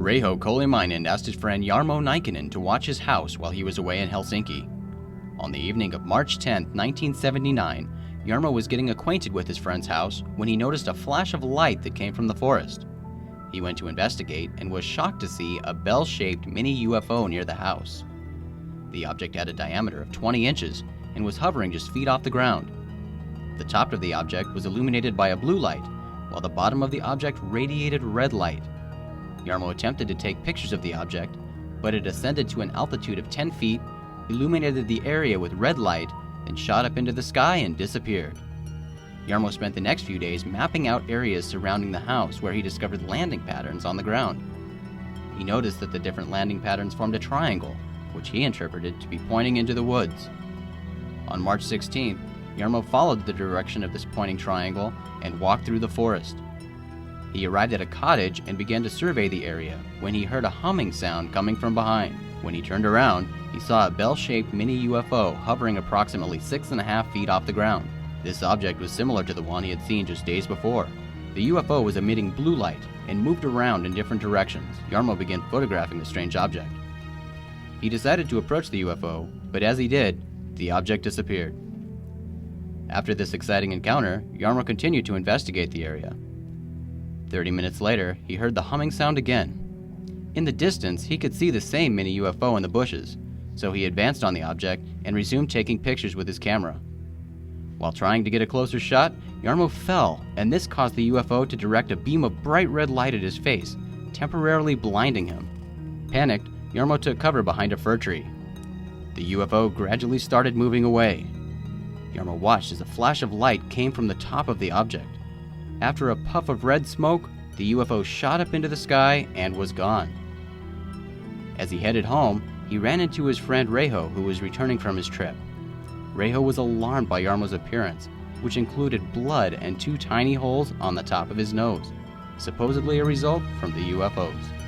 Reijo Koleminainen asked his friend Jarmo Nikkanen to watch his house while he was away in Helsinki. On the evening of March 10, 1979, Jarmo was getting acquainted with his friend's house when he noticed a flash of light that came from the forest. He went to investigate and was shocked to see a bell-shaped mini-UFO near the house. The object had a diameter of 20 inches and was hovering just feet off the ground. The top of the object was illuminated by a blue light, while the bottom of the object radiated red light. Jarmo attempted to take pictures of the object, but it ascended to an altitude of 10 feet, illuminated the area with red light, and shot up into the sky and disappeared. Jarmo spent the next few days mapping out areas surrounding the house where he discovered landing patterns on the ground. He noticed that the different landing patterns formed a triangle, which he interpreted to be pointing into the woods. On March 16th, Jarmo followed the direction of this pointing triangle and walked through the forest. He arrived at a cottage and began to survey the area when he heard a humming sound coming from behind. When he turned around, he saw a bell-shaped mini-UFO hovering approximately 6.5 feet off the ground. This object was similar to the one he had seen just days before. The UFO was emitting blue light and moved around in different directions. Jarmo began photographing the strange object. He decided to approach the UFO, but as he did, the object disappeared. After this exciting encounter, Jarmo continued to investigate the area. 30 minutes later, he heard the humming sound again. In the distance, he could see the same mini-UFO in the bushes, so he advanced on the object and resumed taking pictures with his camera. While trying to get a closer shot, Jarmo fell, and this caused the UFO to direct a beam of bright red light at his face, temporarily blinding him. Panicked, Jarmo took cover behind a fir tree. The UFO gradually started moving away. Jarmo watched as a flash of light came from the top of the object. After a puff of red smoke, the UFO shot up into the sky and was gone. As he headed home, he ran into his friend Reijo, who was returning from his trip. Reijo was alarmed by Jarmo's appearance, which included blood and 2 tiny holes on the top of his nose, supposedly a result from the UFOs.